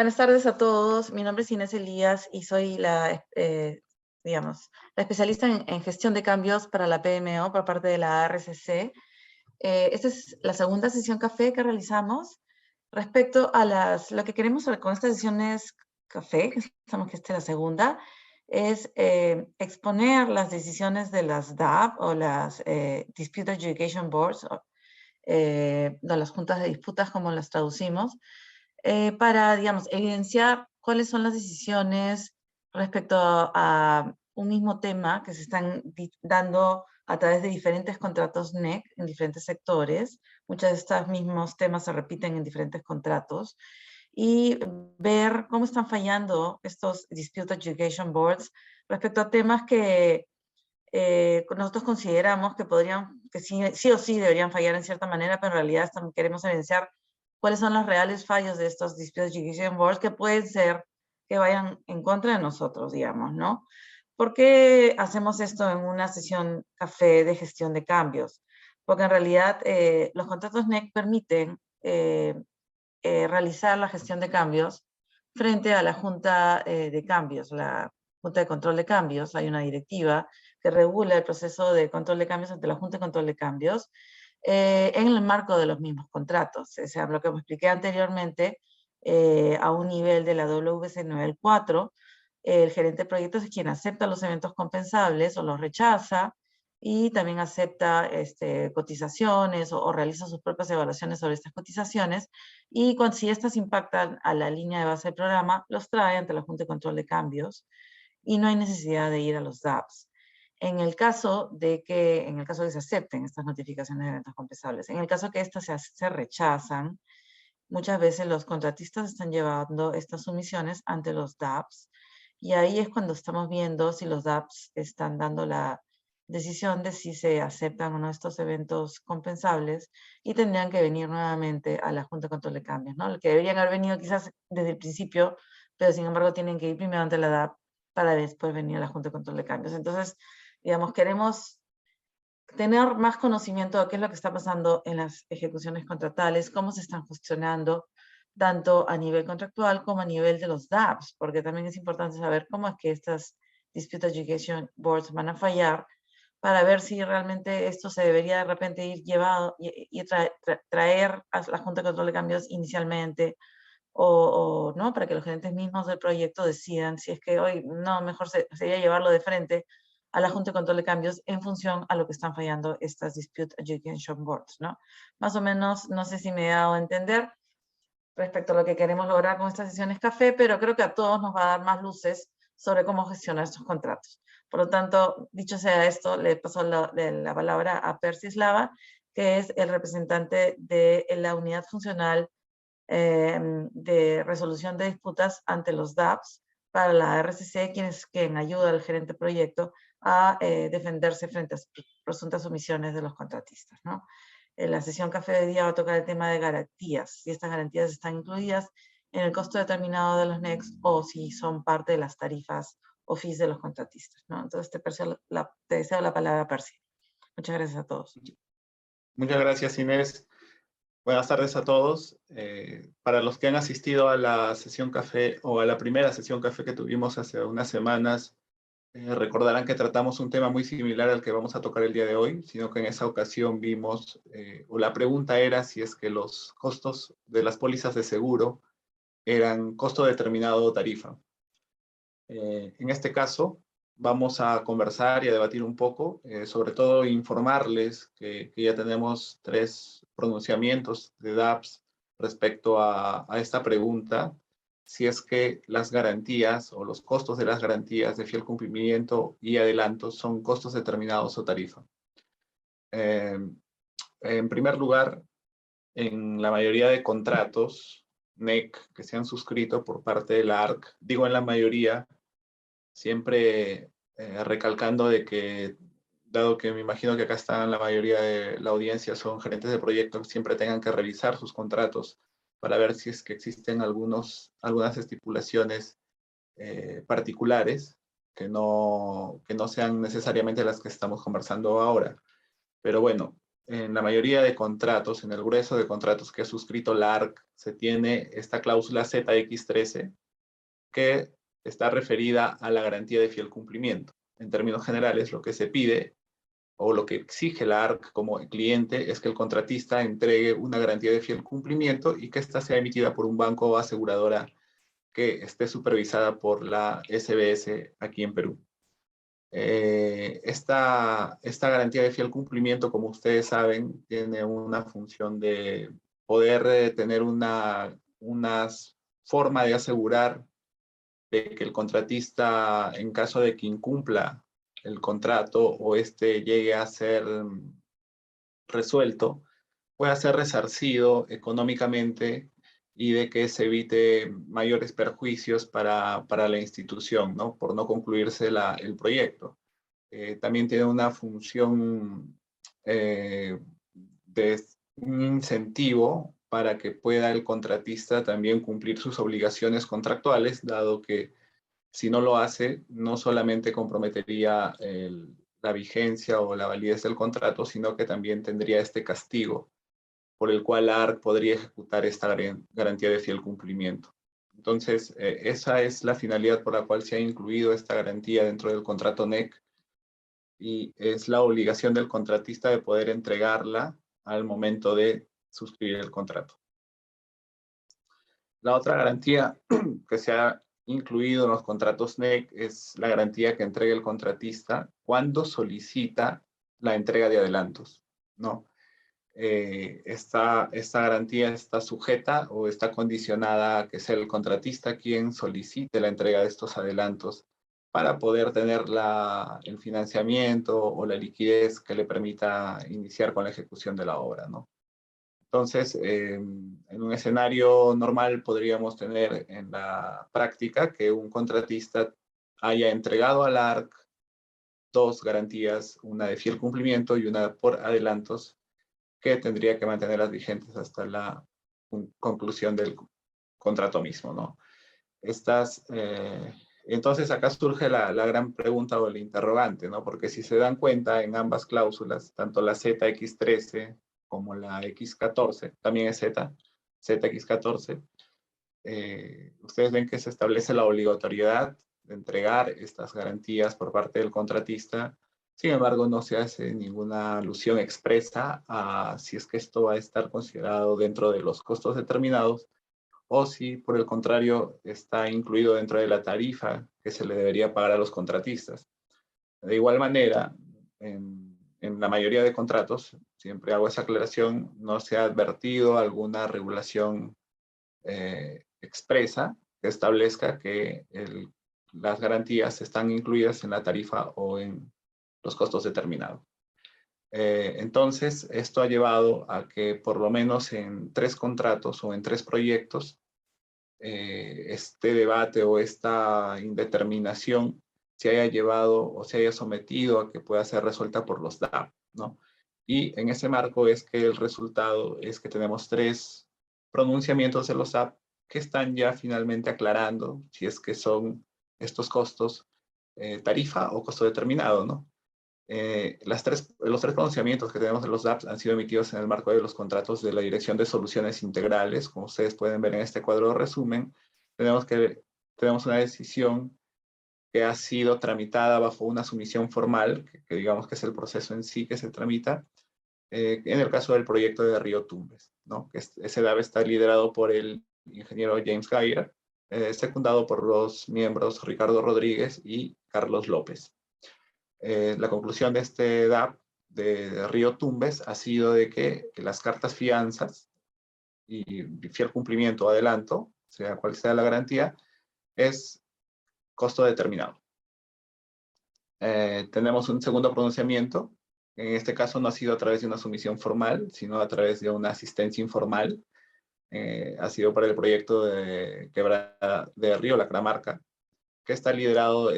Buenas tardes a todos. Mi nombre es Inés Elías y soy la especialista en gestión de cambios para la PMO por parte de la RCC. Esta es la segunda sesión café que realizamos respecto a lo que queremos con estas sesiones café, que estamos que esta es la segunda, es exponer las decisiones de las DAB o las Dispute Adjudication Boards, de las juntas de disputas, como las traducimos, para, digamos, evidenciar cuáles son las decisiones respecto a un mismo tema que se están dando a través de diferentes contratos NEC en diferentes sectores. Muchos de estos mismos temas se repiten en diferentes contratos. Y ver cómo están fallando estos Dispute Adjudication Boards respecto a temas que nosotros consideramos que que sí o sí deberían fallar en cierta manera, pero en realidad queremos evidenciar cuáles son los reales fallos de estos Dispute Adjudication Boards que pueden ser que vayan en contra de nosotros, digamos, ¿no? ¿Por qué hacemos esto en una sesión café de gestión de cambios? Porque en realidad los contratos NEC permiten realizar la gestión de cambios frente a la Junta de Cambios, la Junta de Control de Cambios. Hay una directiva que regula el proceso de control de cambios ante la Junta de Control de Cambios en el marco de los mismos contratos. O sea, lo que me expliqué anteriormente, a un nivel de la WC nivel 4, el gerente de proyectos es quien acepta los eventos compensables o los rechaza, y también acepta cotizaciones o realiza sus propias evaluaciones sobre estas cotizaciones, y si estas impactan a la línea de base del programa, los trae ante la Junta de Control de Cambios y no hay necesidad de ir a los DAPs. En el caso de que se acepten estas notificaciones de eventos compensables, en el caso que estas se rechazan, muchas veces los contratistas están llevando estas sumisiones ante los DAPs, y ahí es cuando estamos viendo si los DAPs están dando la decisión de si se aceptan o no estos eventos compensables, y tendrían que venir nuevamente a la Junta de Control de Cambios, ¿no? Que deberían haber venido quizás desde el principio, pero sin embargo tienen que ir primero ante la DAP para después venir a la Junta de Control de Cambios. Entonces, digamos, queremos tener más conocimiento de qué es lo que está pasando en las ejecuciones contratales, cómo se están gestionando, tanto a nivel contractual como a nivel de los DAPs, porque también es importante saber cómo es que estas Dispute Adjudication Boards van a fallar, para ver si realmente esto se debería de repente ir llevado y traer a la Junta de Control de Cambios inicialmente, o no, para que los gerentes mismos del proyecto decidan si es que hoy no, mejor sería llevarlo de frente a la Junta de Control de Cambios en función a lo que están fallando estas Dispute Adjudication Boards, ¿no? Más o menos, no sé si me he dado a entender respecto a lo que queremos lograr con estas sesiones café, pero creo que a todos nos va a dar más luces sobre cómo gestionar estos contratos. Por lo tanto, dicho sea esto, le paso la palabra a Percy Slava, que es el representante de la unidad funcional de resolución de disputas ante los DAPs para la RCC, quien ayuda al gerente de proyecto a defenderse frente a presuntas omisiones de los contratistas, ¿no? En la sesión café de día va a tocar el tema de garantías, si estas garantías están incluidas en el costo determinado de los NECs o si son parte de las tarifas o fees de los contratistas, ¿no? Entonces te deseo la palabra, Percy. Muchas gracias a todos. Muchas gracias, Inés. Buenas tardes a todos. Para los que han asistido a la sesión café o a la primera sesión café que tuvimos hace unas semanas, recordarán que tratamos un tema muy similar al que vamos a tocar el día de hoy, sino que en esa ocasión vimos, o la pregunta era si es que los costos de las pólizas de seguro eran costo determinado o tarifa. En este caso, vamos a conversar y a debatir un poco, sobre todo informarles que ya tenemos 3 pronunciamientos de DAPS respecto a esta pregunta, si es que las garantías o los costos de las garantías de fiel cumplimiento y adelantos son costos determinados o tarifa. En primer lugar, en la mayoría de contratos NEC que se han suscrito por parte de la ARC, digo en la mayoría, siempre recalcando de que, dado que me imagino que acá están la mayoría de la audiencia, son gerentes de proyectos, siempre tengan que revisar sus contratos para ver si es que existen algunas estipulaciones particulares que no sean necesariamente las que estamos conversando ahora. Pero bueno, en la mayoría de contratos, en el grueso de contratos que ha suscrito la ARC, se tiene esta cláusula ZX13 que está referida a la garantía de fiel cumplimiento. En términos generales, lo que se pide o lo que exige la ARC como cliente es que el contratista entregue una garantía de fiel cumplimiento y que ésta sea emitida por un banco o aseguradora que esté supervisada por la SBS aquí en Perú. Esta garantía de fiel cumplimiento, como ustedes saben, tiene una función de poder tener una forma de asegurar de que el contratista, en caso de que incumpla el contrato o este llegue a ser resuelto, pueda ser resarcido económicamente y de que se evite mayores perjuicios para la institución, ¿no? Por no concluirse el proyecto. También tiene una función de un incentivo para que pueda el contratista también cumplir sus obligaciones contractuales, dado que si no lo hace, no solamente comprometería la vigencia o la validez del contrato, sino que también tendría este castigo por el cual la ARC podría ejecutar esta garantía de fiel cumplimiento. Entonces, esa es la finalidad por la cual se ha incluido esta garantía dentro del contrato NEC y es la obligación del contratista de poder entregarla al momento de suscribir el contrato. La otra garantía que se ha incluido en los contratos NEC es la garantía que entrega el contratista cuando solicita la entrega de adelantos, ¿no? Esta garantía está sujeta o está condicionada a que sea el contratista quien solicite la entrega de estos adelantos para poder tener el financiamiento o la liquidez que le permita iniciar con la ejecución de la obra, ¿no? Entonces, en un escenario normal podríamos tener en la práctica que un contratista haya entregado al ARC dos garantías, una de fiel cumplimiento y una por adelantos, que tendría que mantenerlas vigentes hasta la conclusión del contrato mismo, ¿no? Entonces acá surge la gran pregunta o el interrogante, ¿no? Porque si se dan cuenta en ambas cláusulas, tanto la ZX13 como la X14, también es ZX14, ustedes ven que se establece la obligatoriedad de entregar estas garantías por parte del contratista. Sin embargo, no se hace ninguna alusión expresa a si es que esto va a estar considerado dentro de los costos determinados o si, por el contrario, está incluido dentro de la tarifa que se le debería pagar a los contratistas. De igual manera, en la mayoría de contratos, siempre hago esa aclaración, no se ha advertido alguna regulación expresa que establezca que las garantías están incluidas en la tarifa o en los costos determinados. Entonces, esto ha llevado a que por lo menos en 3 contratos o en 3 proyectos, este debate o esta indeterminación se haya llevado o se haya sometido a que pueda ser resuelta por los DAP, ¿no? Y en ese marco es que el resultado es que tenemos 3 pronunciamientos de los DAP que están ya finalmente aclarando si es que son estos costos tarifa o costo determinado, ¿no? Los 3 pronunciamientos que tenemos de los DAPs han sido emitidos en el marco de los contratos de la Dirección de Soluciones Integrales. Como ustedes pueden ver en este cuadro de resumen, tenemos una decisión que ha sido tramitada bajo una sumisión formal, que digamos que es el proceso en sí que se tramita, en el caso del proyecto de Río Tumbes, ¿no? Ese DAP está liderado por el ingeniero James Geyer, secundado por los miembros Ricardo Rodríguez y Carlos López. La conclusión de este DAP de Río Tumbes ha sido de que las cartas fianzas y fiel cumplimiento o adelanto, sea cual sea la garantía, es costo determinado. Tenemos un segundo pronunciamiento. En este caso no ha sido a través de una sumisión formal, sino a través de una asistencia informal. Ha sido para el proyecto de Quebrada de Río, la Cramarca, que está liderado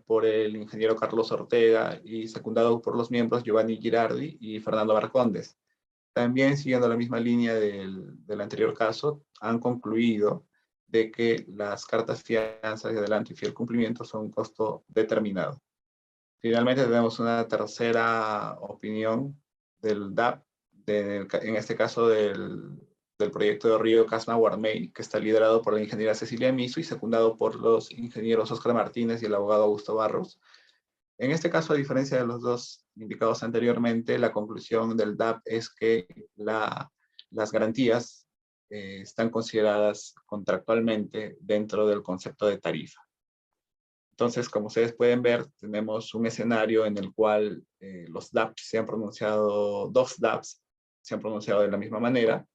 por el ingeniero Carlos Ortega y secundado por los miembros Giovanni Girardi y Fernando Marcondes. También, siguiendo la misma línea del anterior caso, han concluido de que las cartas fianzas de adelanto y fiel cumplimiento son un costo determinado. Finalmente tenemos una tercera opinión del DAP en este caso del proyecto de Río Casma Guarmey, que está liderado por la ingeniera Cecilia Miso y secundado por los ingenieros Óscar Martínez y el abogado Augusto Barros. En este caso, a diferencia de los dos indicados anteriormente, la conclusión del DAP es que las garantías están consideradas contractualmente dentro del concepto de tarifa. Entonces, como ustedes pueden ver, tenemos un escenario en el cual los DAPs se han pronunciado, dos DAPs se han pronunciado de la misma manera,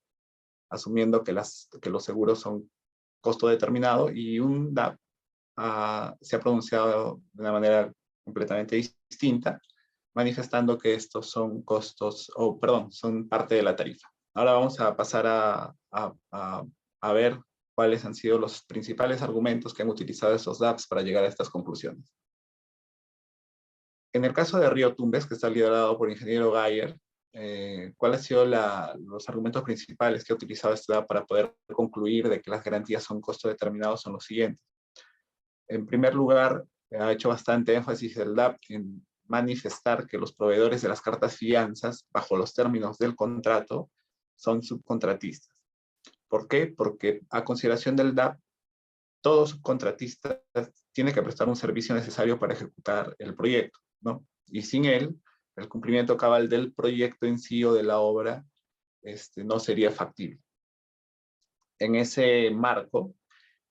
asumiendo que los seguros son costo determinado, y un DAP se ha pronunciado de una manera completamente distinta, manifestando que estos son costos, son parte de la tarifa. Ahora vamos a pasar a ver cuáles han sido los principales argumentos que han utilizado estos DAPs para llegar a estas conclusiones. En el caso de Río Tumbes, que está liderado por el ingeniero Gayer, ¿cuáles han sido los argumentos principales que ha utilizado este DAP para poder concluir de que las garantías son costo determinados? Son los siguientes. En primer lugar, ha hecho bastante énfasis el DAP en manifestar que los proveedores de las cartas fianzas, bajo los términos del contrato, son subcontratistas. ¿Por qué? Porque a consideración del DAP, todo subcontratista tiene que prestar un servicio necesario para ejecutar el proyecto, ¿no? Y sin él, el cumplimiento cabal del proyecto en sí o de la obra no sería factible. En ese marco,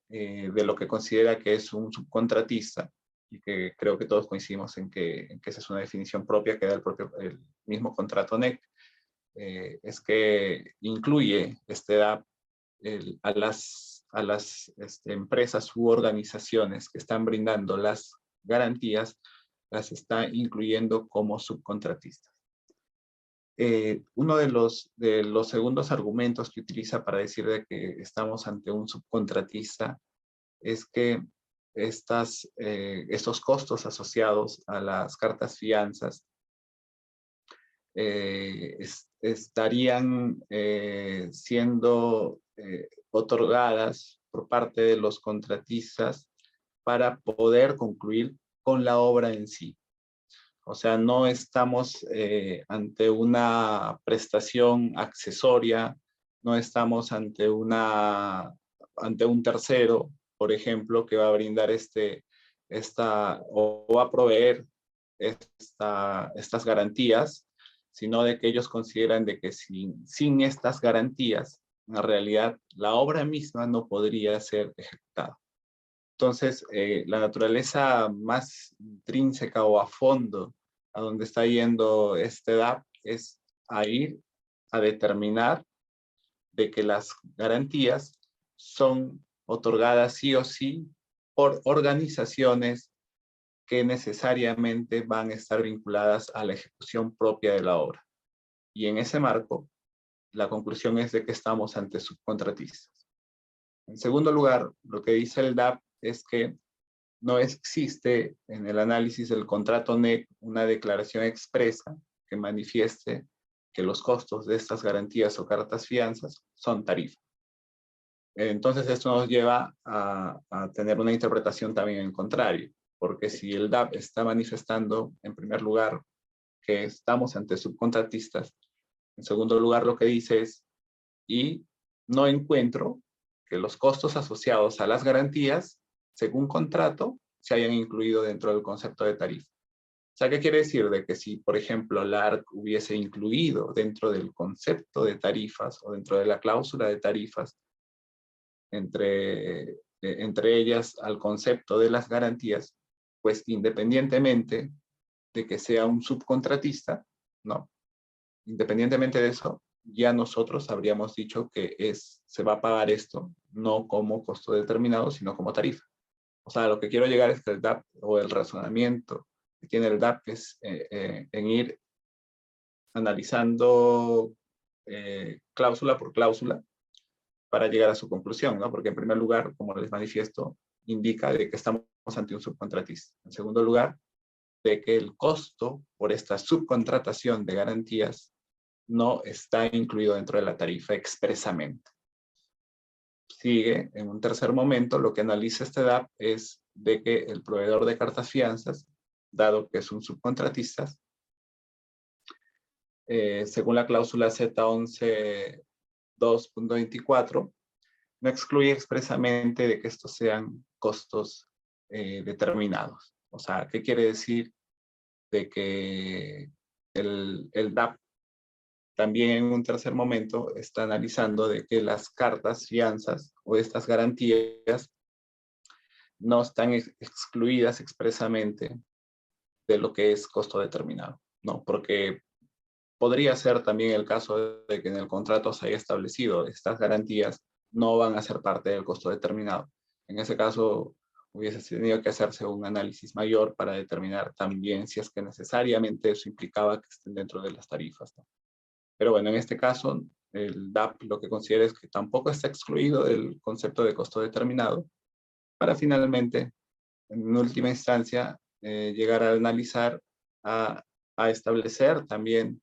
de lo que considera que es un subcontratista, y que creo que todos coincidimos en que esa es una definición propia que da el mismo contrato NEC, es que incluye este DAP a las empresas u organizaciones que están brindando las garantías, las está incluyendo como subcontratistas. Uno de los segundos argumentos que utiliza para decir de que estamos ante un subcontratista es que estos costos asociados a las cartas fianzas estarían siendo otorgadas por parte de los contratistas para poder concluir con la obra en sí. O sea, no estamos ante una prestación accesoria, no estamos ante un tercero, por ejemplo, que va a brindar o va a proveer estas garantías, sino de que ellos consideran de que sin estas garantías, en realidad, la obra misma no podría ser ejecutada. Entonces, la naturaleza más intrínseca o a fondo a donde está yendo este DAP es a ir a determinar de que las garantías son otorgadas sí o sí por organizaciones que necesariamente van a estar vinculadas a la ejecución propia de la obra. Y en ese marco, la conclusión es de que estamos ante subcontratistas. En segundo lugar, lo que dice el DAP es que no existe en el análisis del contrato NEC una declaración expresa que manifieste que los costos de estas garantías o cartas fianzas son tarifa. Entonces esto nos lleva a tener una interpretación también en contrario, porque si el DAP está manifestando, en primer lugar, que estamos ante subcontratistas, en segundo lugar lo que dice es, y no encuentro que los costos asociados a las garantías, según contrato, se hayan incluido dentro del concepto de tarifa. O sea, ¿qué quiere decir? De que si, por ejemplo, la ARC hubiese incluido dentro del concepto de tarifas o dentro de la cláusula de tarifas, entre ellas al concepto de las garantías, pues independientemente de que sea un subcontratista, ¿no? Independientemente de eso, ya nosotros habríamos dicho que se va a pagar esto no como costo determinado, sino como tarifa. O sea, lo que quiero llegar es que el DAP o el razonamiento que tiene el DAP es en ir analizando cláusula por cláusula para llegar a su conclusión, ¿no? Porque en primer lugar, como les manifiesto, indica de que estamos ante un subcontratista. En segundo lugar, de que el costo por esta subcontratación de garantías no está incluido dentro de la tarifa expresamente. Sigue, en un tercer momento, lo que analiza este DAP es de que el proveedor de cartas fianzas, dado que es un subcontratista, según la cláusula Z11.2.24, no excluye expresamente de que estos sean costos determinados. O sea, ¿qué quiere decir? De que el DAP también en un tercer momento está analizando de que las cartas, fianzas o estas garantías no están excluidas expresamente de lo que es costo determinado, ¿no? Porque podría ser también el caso de que en el contrato se haya establecido estas garantías no van a ser parte del costo determinado. En ese caso, hubiese tenido que hacerse un análisis mayor para determinar también si es que necesariamente eso implicaba que estén dentro de las tarifas, ¿no? Pero bueno, en este caso, el DAP lo que considera es que tampoco está excluido del concepto de costo determinado, para finalmente, en última instancia, llegar a analizar, a establecer también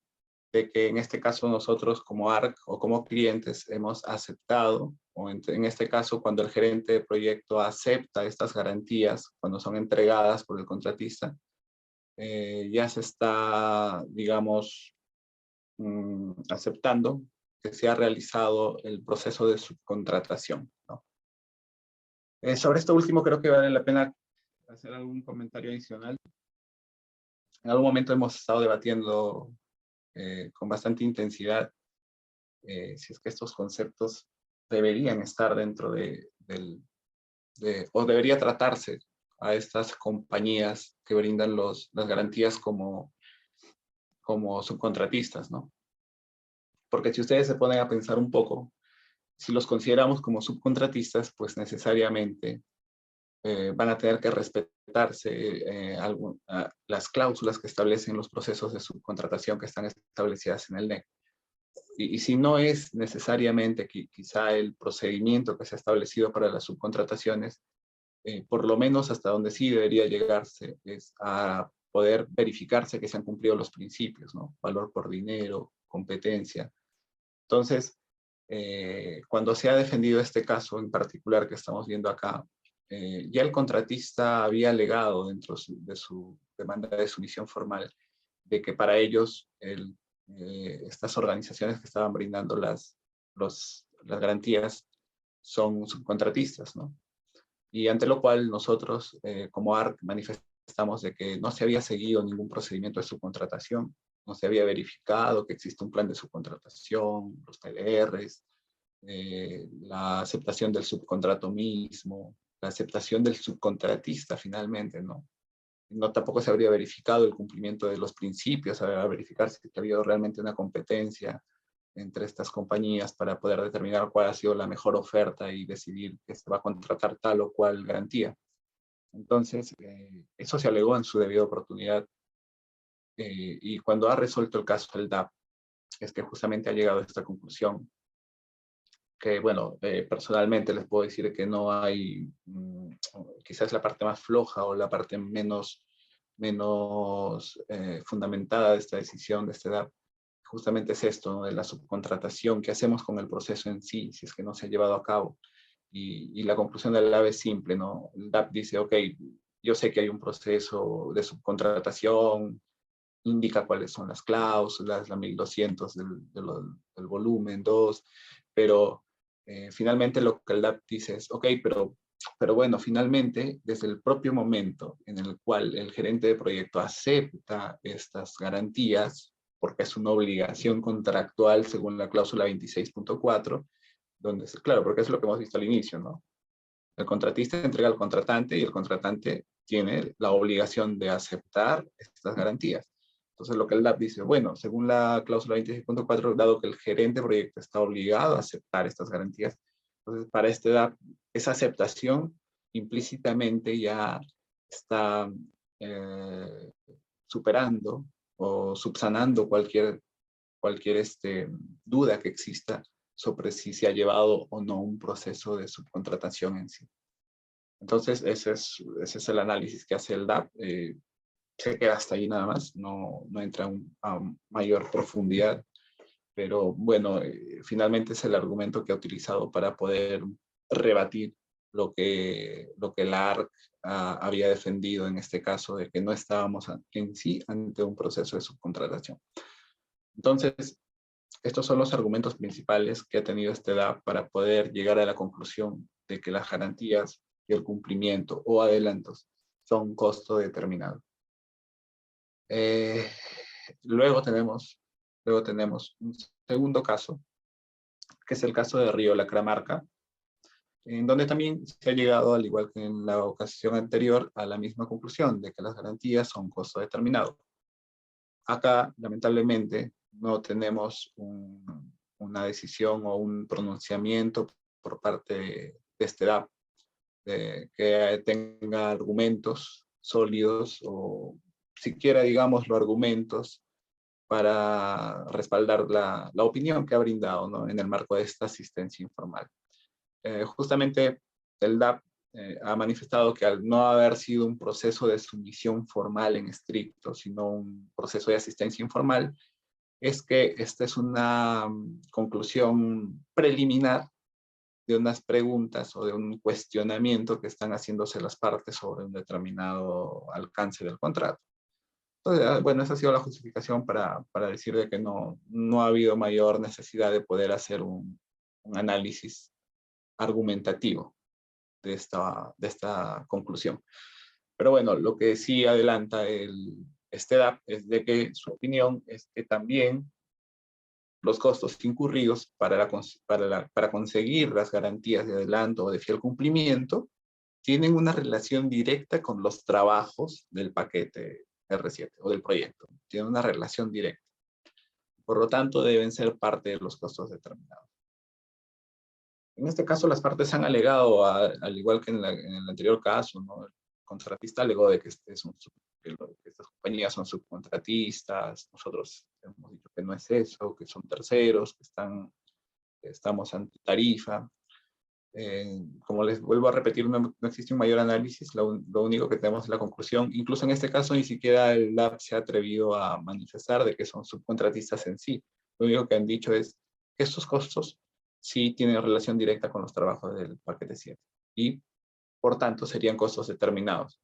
de que en este caso nosotros como ARC o como clientes hemos aceptado, o en este caso cuando el gerente de proyecto acepta estas garantías, cuando son entregadas por el contratista, ya se está, digamos, aceptando que se ha realizado el proceso de subcontratación, ¿no? Sobre esto último creo que vale la pena hacer algún comentario adicional. En algún momento hemos estado debatiendo con bastante intensidad si es que estos conceptos deberían estar dentro o debería tratarse a estas compañías que brindan las garantías como subcontratistas, ¿no? Porque si ustedes se ponen a pensar un poco, si los consideramos como subcontratistas, pues necesariamente van a tener que respetarse las cláusulas que establecen los procesos de subcontratación que están establecidas en el NEC. Y si no es necesariamente quizá el procedimiento que se ha establecido para las subcontrataciones, por lo menos hasta donde sí debería llegarse es a poder verificarse que se han cumplido los principios, ¿no? Valor por dinero, competencia. Entonces, cuando se ha defendido este caso en particular que estamos viendo acá, ya el contratista había alegado dentro de su demanda de sumisión formal de que para ellos estas organizaciones que estaban brindando las garantías son subcontratistas, ¿no? Y ante lo cual nosotros, como ARC, manifestamos de que no se había seguido ningún procedimiento de subcontratación, no se había verificado que existe un plan de subcontratación, los PLRs, la aceptación del subcontrato mismo, la aceptación del subcontratista finalmente, ¿no? No tampoco se habría verificado el cumplimiento de los principios, habría verificar si ha habido realmente una competencia entre estas compañías para poder determinar cuál ha sido la mejor oferta y decidir que se va a contratar tal o cual garantía. Entonces, eso se alegó en su debida oportunidad. Y cuando ha resuelto el caso del DAP, es que justamente ha llegado a esta conclusión, que bueno, personalmente les puedo decir que no hay, quizás la parte más floja o la parte menos fundamentada de esta decisión, de esta DAP, justamente es esto, ¿no? De la subcontratación que hacemos con el proceso en sí, si es que no se ha llevado a cabo. Y la conclusión del DAP es simple, ¿no? El DAP dice, ok, yo sé que hay un proceso de subcontratación, indica cuáles son las cláusulas, la 1200 del volumen 2, pero finalmente lo que el DAP dice es, ok, pero bueno, finalmente, desde el propio momento en el cual el gerente de proyecto acepta estas garantías, porque es una obligación contractual según la cláusula 26.4, donde, claro, porque es lo que hemos visto al inicio, ¿no? El contratista entrega al contratante y el contratante tiene la obligación de aceptar estas garantías. Entonces, lo que el DAP dice, bueno, según la cláusula 26.4, dado que el gerente de proyecto está obligado a aceptar estas garantías, entonces para este DAP, esa aceptación implícitamente ya está superando o subsanando cualquier duda que exista sobre si se ha llevado o no un proceso de subcontratación en sí. Entonces, ese es el análisis que hace el DAP. Se queda hasta ahí nada más, no entra a mayor profundidad, pero bueno, finalmente es el argumento que ha utilizado para poder rebatir lo que la ARC había defendido en este caso, de que no estábamos en sí ante un proceso de subcontratación. Entonces, estos son los argumentos principales que ha tenido este DAP para poder llegar a la conclusión de que las garantías y el cumplimiento o adelantos son costo determinado. Luego tenemos un segundo caso, que es el caso de Río Lacramarca, en donde también se ha llegado, al igual que en la ocasión anterior, a la misma conclusión de que las garantías son costo determinado. Acá, lamentablemente, no tenemos una decisión o un pronunciamiento por parte de este DAP que tenga argumentos sólidos o siquiera, digamos, los argumentos para respaldar la opinión que ha brindado, ¿no?, en el marco de esta asistencia informal. Justamente el DAP ha manifestado que al no haber sido un proceso de sumisión formal en estricto, sino un proceso de asistencia informal, es que esta es una conclusión preliminar de unas preguntas o de un cuestionamiento que están haciéndose las partes sobre un determinado alcance del contrato. Entonces, bueno, esa ha sido la justificación para decir de que no ha habido mayor necesidad de poder hacer un análisis argumentativo de esta conclusión. Pero bueno, lo que sí adelanta este DAP es de que su opinión es que también los costos incurridos para conseguir las garantías de adelanto o de fiel cumplimiento tienen una relación directa con los trabajos del paquete R7 o del proyecto. Tienen una relación directa. Por lo tanto, deben ser parte de los costos determinados. En este caso, las partes han alegado, al igual que en el anterior caso, ¿no?, el contratista alegó de que, que estas compañías son subcontratistas. Nosotros hemos dicho que no es eso, que son terceros, que estamos ante tarifa. Como les vuelvo a repetir, no existe un mayor análisis, lo único que tenemos es la conclusión. Incluso en este caso, ni siquiera el LAB se ha atrevido a manifestar de que son subcontratistas en sí. Lo único que han dicho es que estos costos sí tienen relación directa con los trabajos del paquete 7 y, por tanto, serían costos determinados.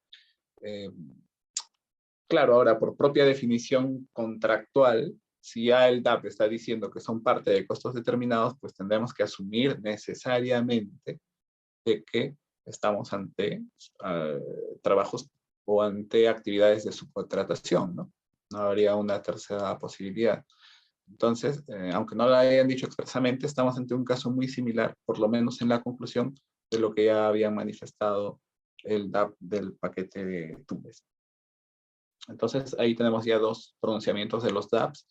Claro, ahora, por propia definición contractual, si ya el DAP está diciendo que son parte de costos determinados, pues tendremos que asumir necesariamente de que estamos ante trabajos o ante actividades de subcontratación, ¿no? No habría una tercera posibilidad. Entonces, aunque no lo hayan dicho expresamente, estamos ante un caso muy similar, por lo menos en la conclusión de lo que ya habían manifestado el DAP del paquete de Tumbes. Entonces, ahí tenemos ya dos pronunciamientos de los DAPs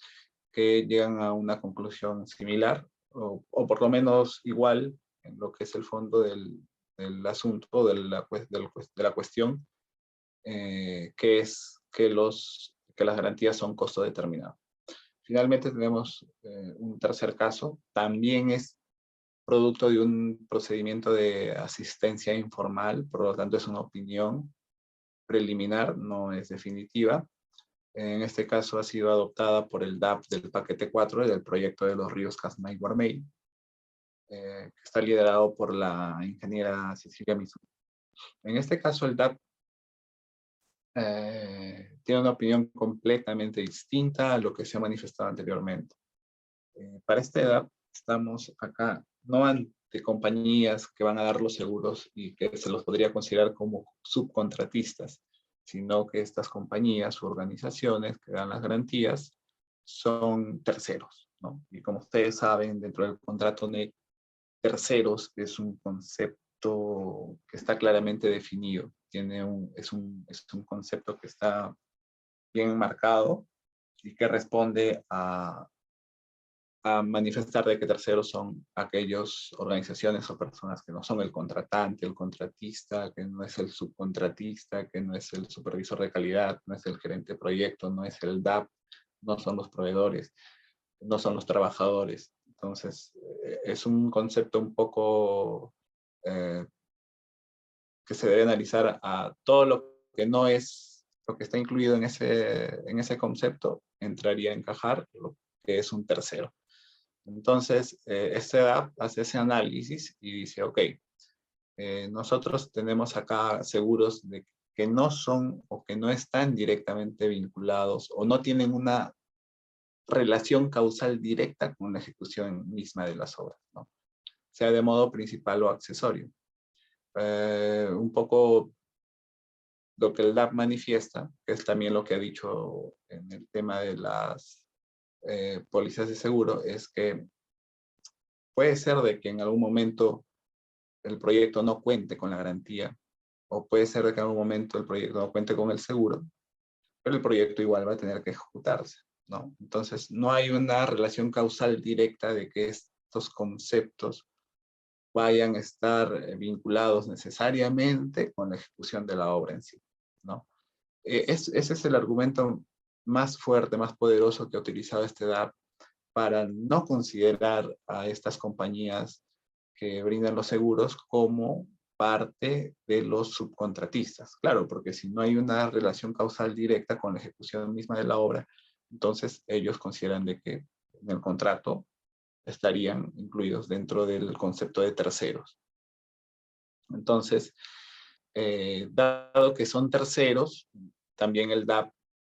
que llegan a una conclusión similar, o por lo menos igual en lo que es el fondo del asunto, de la cuestión, que es que las garantías son costo determinado. Finalmente tenemos un tercer caso, también es producto de un procedimiento de asistencia informal, por lo tanto es una opinión preliminar, no es definitiva. En este caso ha sido adoptada por el DAP del paquete 4 del proyecto de los ríos Casma y Guarmey, que está liderado por la ingeniera Cecilia Mizu. En este caso el DAP tiene una opinión completamente distinta a lo que se ha manifestado anteriormente. Para esta edad estamos acá no ante compañías que van a dar los seguros y que se los podría considerar como subcontratistas, sino que estas compañías u organizaciones que dan las garantías son terceros, ¿no? Y como ustedes saben, dentro del contrato NEC, terceros es un concepto que está claramente definido. Es un concepto que está bien marcado y que responde a manifestar de que terceros son aquellas organizaciones o personas que no son el contratante, el contratista, que no es el subcontratista, que no es el supervisor de calidad, no es el gerente de proyecto, no es el DAP, no son los proveedores, no son los trabajadores. Entonces, es un concepto un poco que se debe analizar a todo lo que no es lo que está incluido en ese concepto, entraría a encajar lo que es un tercero. Entonces, este DAP hace ese análisis y dice, ok, nosotros tenemos acá seguros de que no son o que no están directamente vinculados o no tienen una relación causal directa con la ejecución misma de las obras, ¿no? Sea de modo principal o accesorio. Un poco lo que el DAP manifiesta, que es también lo que ha dicho en el tema de las pólizas de seguro, es que puede ser de que en algún momento el proyecto no cuente con la garantía, o puede ser de que en algún momento el proyecto no cuente con el seguro, pero el proyecto igual va a tener que ejecutarse, ¿no? Entonces, no hay una relación causal directa de que estos conceptos vayan a estar vinculados necesariamente con la ejecución de la obra en sí, ¿no? Ese es el argumento más fuerte, más poderoso que ha utilizado este DAP para no considerar a estas compañías que brindan los seguros como parte de los subcontratistas. Claro, porque si no hay una relación causal directa con la ejecución misma de la obra, entonces ellos consideran de que en el contrato estarían incluidos dentro del concepto de terceros. Entonces, dado que son terceros, también el DAP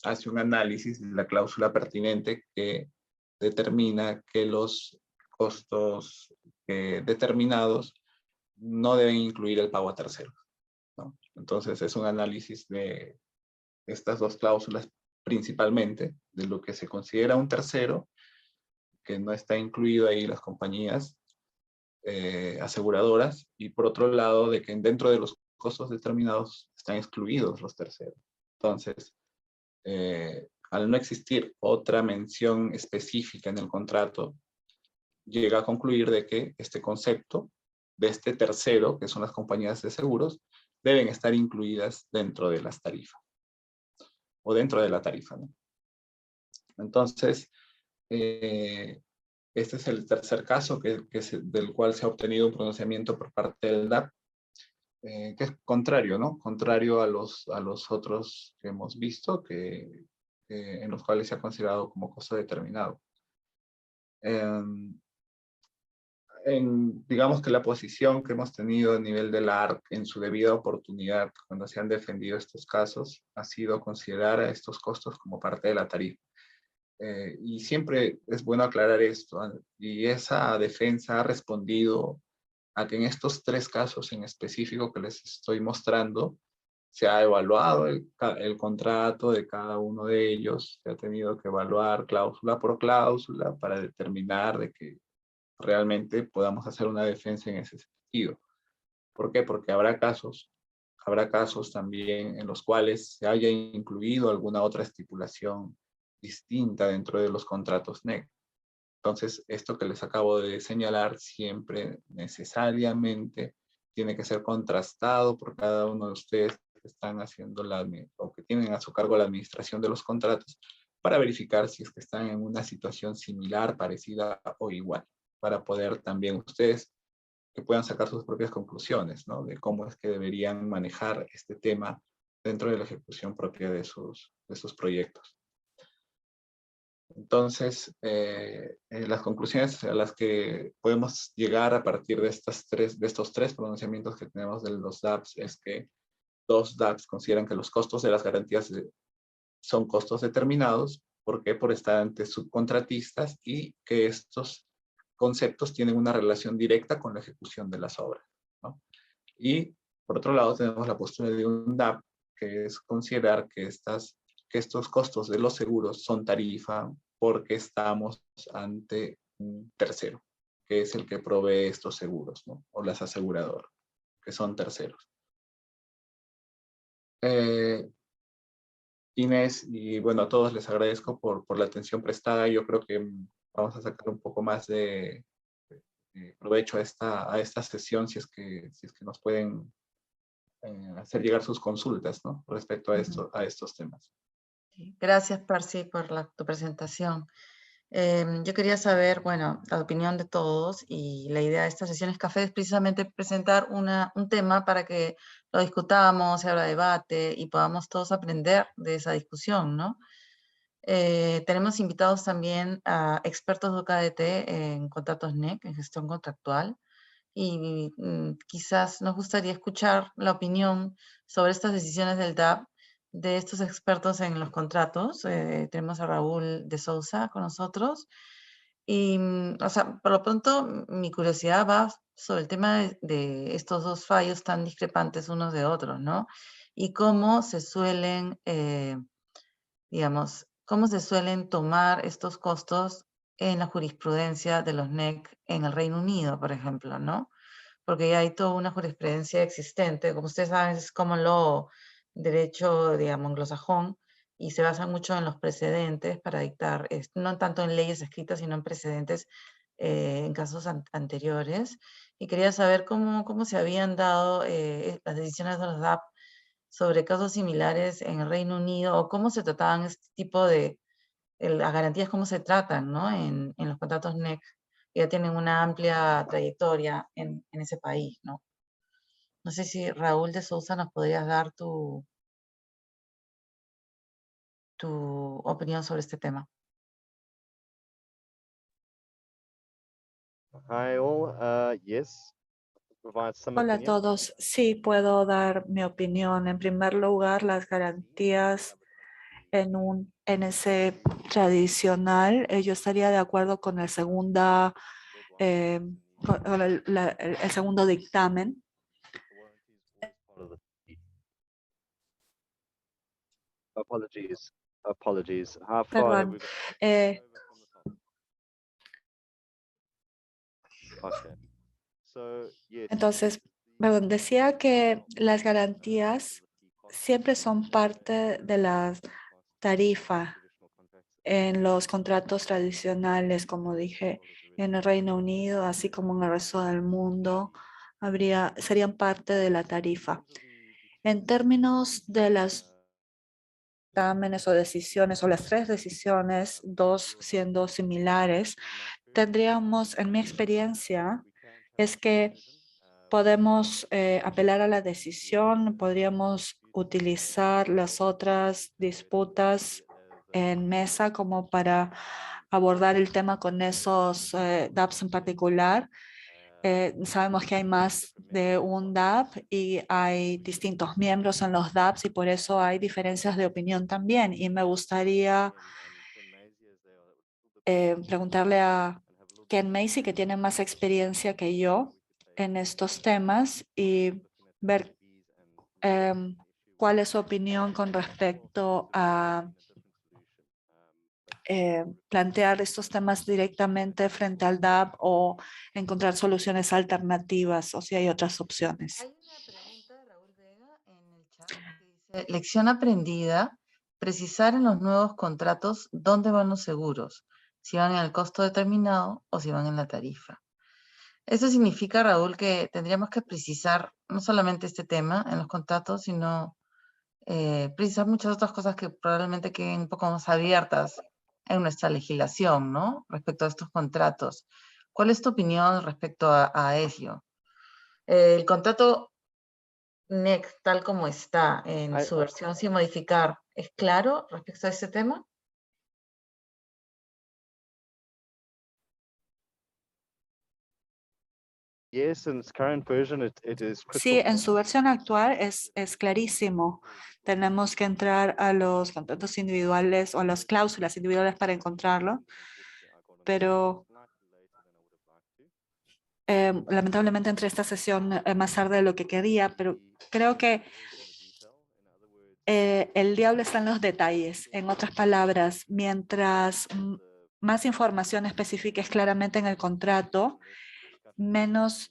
hace un análisis de la cláusula pertinente que determina que los costos determinados no deben incluir el pago a terceros, ¿no? Entonces es un análisis de estas dos cláusulas principalmente, de lo que se considera un tercero, que no está incluido ahí las compañías aseguradoras, y por otro lado de que dentro de los costos determinados están excluidos los terceros. Entonces, al no existir otra mención específica en el contrato, llega a concluir de que este concepto de este tercero, que son las compañías de seguros, deben estar incluidas dentro de las tarifas o dentro de la tarifa, ¿no? Entonces, este es el tercer caso del cual se ha obtenido un pronunciamiento por parte del DAP, que es contrario, ¿no? Contrario a los otros que hemos visto, en los cuales se ha considerado como costo determinado. Digamos que la posición que hemos tenido a nivel de la ARC en su debida oportunidad, cuando se han defendido estos casos, ha sido considerar a estos costos como parte de la tarifa. Y siempre es bueno aclarar esto, ¿eh? Y esa defensa ha respondido a que en estos tres casos en específico que les estoy mostrando, se ha evaluado el contrato de cada uno de ellos, se ha tenido que evaluar cláusula por cláusula para determinar de que realmente podamos hacer una defensa en ese sentido. ¿Por qué? Porque habrá casos también en los cuales se haya incluido alguna otra estipulación distinta dentro de los contratos NEC. Entonces, esto que les acabo de señalar siempre necesariamente tiene que ser contrastado por cada uno de ustedes que están haciendo o que tienen a su cargo la administración de los contratos para verificar si es que están en una situación similar, parecida o igual, para poder también ustedes que puedan sacar sus propias conclusiones, ¿no? De cómo es que deberían manejar este tema dentro de la ejecución propia de sus proyectos. Entonces, las conclusiones a las que podemos llegar a partir de estos tres pronunciamientos que tenemos de los DAPs es que dos DAPs consideran que los costos de las garantías son costos determinados. ¿Por qué? Por estar ante subcontratistas y que estos conceptos tienen una relación directa con la ejecución de las obras, ¿no? Y por otro lado tenemos la postura de un DAP, que es considerar que estos costos de los seguros son tarifa porque estamos ante un tercero, que es el que provee estos seguros, ¿no? O las aseguradoras, que son terceros. Inés, y bueno, a todos les agradezco por la atención prestada. Yo creo que vamos a sacar un poco más de provecho a esta sesión si es que nos pueden hacer llegar sus consultas, ¿no? Respecto a estos temas. Gracias, Percy, por tu presentación. Yo quería saber, bueno, la opinión de todos, y la idea de estas sesiones café es precisamente presentar un tema para que lo discutamos, se abra debate y podamos todos aprender de esa discusión, ¿no? Tenemos invitados también a expertos de UKDT en contratos NEC, en gestión contractual, y quizás nos gustaría escuchar la opinión sobre estas decisiones del DAP de estos expertos en los contratos. Tenemos a Raúl de Sousa con nosotros. Y, o sea, por lo pronto, mi curiosidad va sobre el tema de estos dos fallos tan discrepantes unos de otros, ¿no? Y cómo se suelen, digamos, cómo se suelen tomar estos costos en la jurisprudencia de los NEC en el Reino Unido, por ejemplo, ¿no? Porque ya hay toda una jurisprudencia existente. Como ustedes saben, es como lo derecho, digamos, anglosajón, y se basa mucho en los precedentes para dictar, no tanto en leyes escritas, sino en precedentes en casos anteriores. Y quería saber cómo se habían dado las decisiones de los DAP sobre casos similares en el Reino Unido, o cómo se trataban este tipo de, las garantías, cómo se tratan, ¿no? En los contratos NEC, que ya tienen una amplia trayectoria en ese país, ¿no? No sé si Raúl de Sousa nos podrías dar tu opinión sobre este tema. Hi all, yes, provide some Hola a opinion. todos. Sí, puedo dar mi opinión. En primer lugar, las garantías en un NC tradicional, yo estaría de acuerdo con el con el segundo dictamen. Apologies. How far have Perdón. we got? Eh, Okay. So, yes. entonces, perdón, decía que las garantías siempre son parte de la tarifa en los contratos tradicionales, como dije, en el Reino Unido, así como en el resto del mundo, serían parte de la tarifa. En términos de las dictámenes o decisiones, o las tres decisiones, dos siendo similares, tendríamos, en mi experiencia, es que podemos apelar a la decisión, podríamos utilizar las otras disputas en mesa como para abordar el tema con esos DAPs en particular. Sabemos que hay más de un DAP y hay distintos miembros en los DAPs y por eso hay diferencias de opinión también. Y me gustaría preguntarle a Ken Macy, que tiene más experiencia que yo en estos temas, y ver cuál es su opinión con respecto a plantear estos temas directamente frente al DAP o encontrar soluciones alternativas o si hay otras opciones. Hay una pregunta de Raúl Vega en el chat que dice, lección aprendida, precisar en los nuevos contratos dónde van los seguros, si van en el costo determinado o si van en la tarifa. Eso significa, Raúl, que tendríamos que precisar no solamente este tema en los contratos, sino precisar muchas otras cosas que probablemente queden un poco más abiertas en nuestra legislación, ¿no? Respecto a estos contratos. ¿Cuál es tu opinión respecto a ello? El contrato NEC, tal como está en su versión sin modificar, ¿es claro respecto a ese tema? Yes, in its current version, it is crystal Sí, en clear. su versión actual es clarísimo. Tenemos que entrar a los contratos individuales o a las cláusulas individuales para encontrarlo, pero lamentablemente entré a esta sesión más tarde de lo que quería, pero creo que el diablo está en los detalles. En otras palabras, mientras más información especifiques claramente en el contrato, menos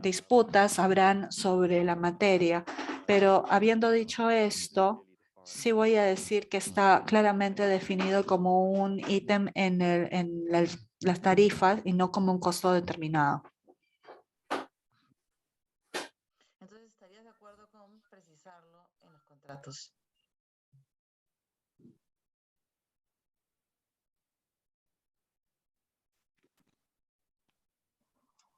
disputas habrán sobre la materia. Pero habiendo dicho esto, sí voy a decir que está claramente definido como un ítem en las tarifas y no como un costo determinado. Entonces, ¿estarías de acuerdo con precisarlo en los contratos?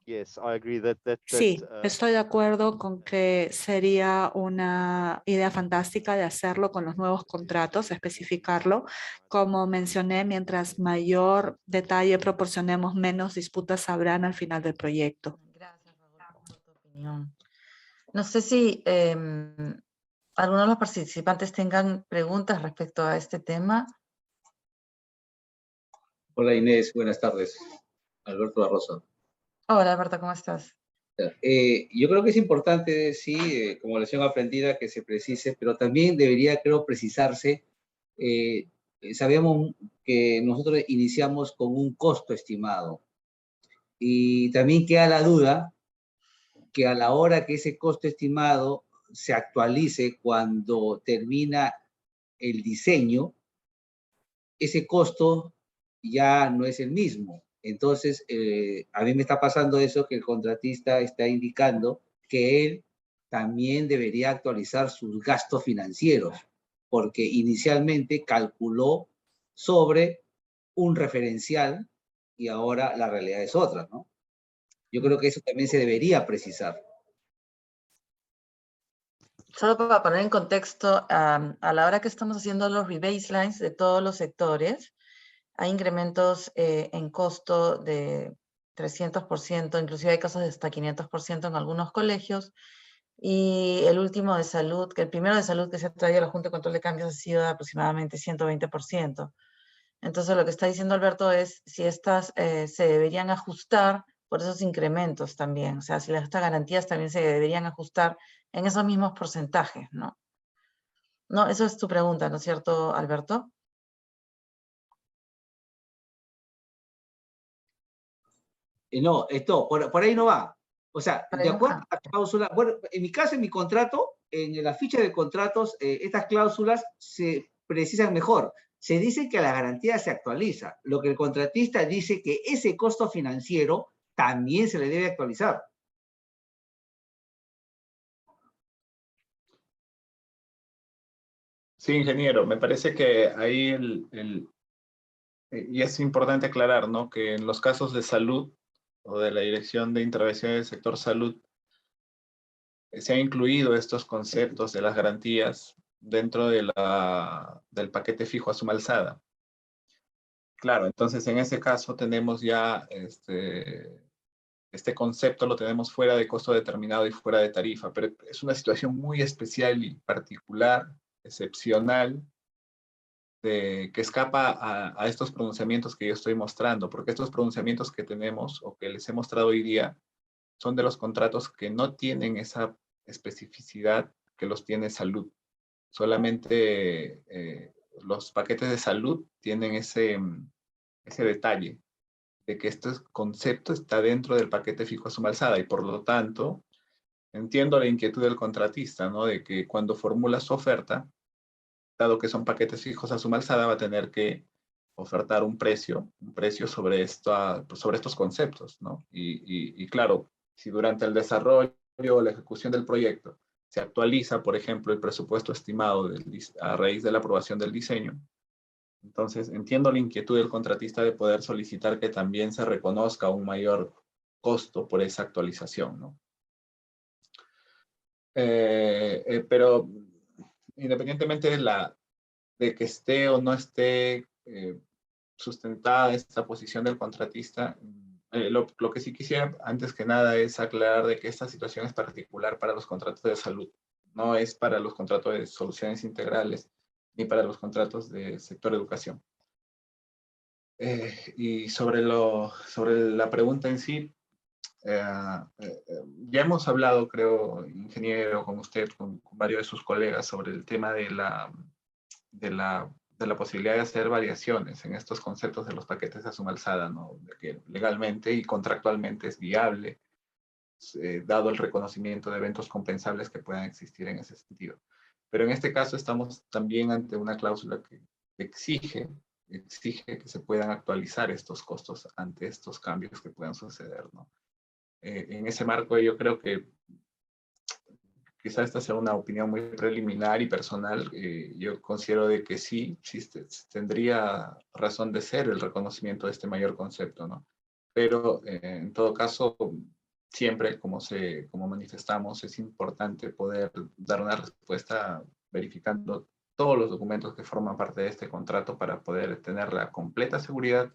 Yes, I agree Sí, estoy de acuerdo con que sería una idea fantástica de hacerlo con los nuevos contratos, especificarlo. Como mencioné, mientras mayor detalle proporcionemos, menos disputas habrán al final del proyecto. Gracias, Raúl, por tu opinión. No sé si ¿Algunos de los participantes tengan preguntas respecto a este tema? Hola Inés, buenas tardes. Alberto La Rosa. Hola, Alberto, ¿cómo estás? Yo creo que es importante, sí, como lección aprendida, que se precise, pero también debería, creo, precisarse. eh, Sabemos que nosotros iniciamos con un costo estimado y también queda la duda que a la hora que ese costo estimado se actualice cuando termina el diseño, ese costo ya no es el mismo. Entonces, a mí me está pasando eso que el contratista está indicando que él también debería actualizar sus gastos financieros, porque inicialmente calculó sobre un referencial y ahora la realidad es otra, ¿no? Yo creo que eso también se debería precisar. Solo para poner en contexto, a la hora que estamos haciendo los rebaselines de todos los sectores, hay incrementos en costo de 300%, inclusive hay casos de hasta 500% en algunos colegios, y el último de salud, que el primero de salud que se ha traído a la Junta de Control de Cambios ha sido de aproximadamente 120%. Entonces, lo que está diciendo Alberto es si estas se deberían ajustar por esos incrementos también. O sea, si estas garantías también se deberían ajustar en esos mismos porcentajes, ¿no? No, eso es tu pregunta, ¿no es cierto, Alberto? No, esto, por ahí no va. O sea, Por ahí de no acuerdo va. a la cláusula, bueno, en mi caso, en mi contrato, en la ficha de contratos, estas cláusulas se precisan mejor. Se dice que la garantía se actualiza. Lo que el contratista dice que ese costo financiero también se le debe actualizar. Sí, ingeniero, me parece que ahí y es importante aclarar, ¿no? Que en los casos de salud o de la Dirección de Intervención del Sector Salud, se han incluido estos conceptos de las garantías dentro de del paquete fijo a suma alzada. Claro, entonces en ese caso tenemos ya este concepto lo tenemos fuera de costo determinado y fuera de tarifa, pero es una situación muy especial y particular, excepcional, que escapa a estos pronunciamientos que yo estoy mostrando, porque estos pronunciamientos que tenemos o que les he mostrado hoy día son de los contratos que no tienen esa especificidad que los tiene salud. Solamente los paquetes de salud tienen ese detalle de que este concepto está dentro del paquete fijo a suma alzada y por lo tanto entiendo la inquietud del contratista, ¿no? De que cuando formula su oferta, dado que son paquetes fijos a suma alzada, va a tener que ofertar un precio sobre, sobre estos conceptos, ¿no? Y claro, si durante el desarrollo o la ejecución del proyecto se actualiza, por ejemplo, el presupuesto estimado a raíz de la aprobación del diseño, entonces entiendo la inquietud del contratista de poder solicitar que también se reconozca un mayor costo por esa actualización, ¿no? Pero independientemente de que esté o no esté sustentada esta posición del contratista, lo que sí quisiera antes que nada es aclarar de que esta situación es particular para los contratos de salud, no es para los contratos de soluciones integrales ni para los contratos de sector educación. Y sobre la pregunta en sí, ya hemos hablado, creo, ingeniero, con usted, con varios de sus colegas sobre el tema de la posibilidad de hacer variaciones en estos conceptos de los paquetes a suma alzada, ¿no? De que legalmente y contractualmente es viable, dado el reconocimiento de eventos compensables que puedan existir en ese sentido. Pero en este caso estamos también ante una cláusula que exige que se puedan actualizar estos costos ante estos cambios que puedan suceder, ¿no? En ese marco yo creo que quizá esta sea una opinión muy preliminar y personal. Yo considero de que sí tendría razón de ser el reconocimiento de este mayor concepto, ¿no? Pero en todo caso, siempre como manifestamos, es importante poder dar una respuesta verificando todos los documentos que forman parte de este contrato para poder tener la completa seguridad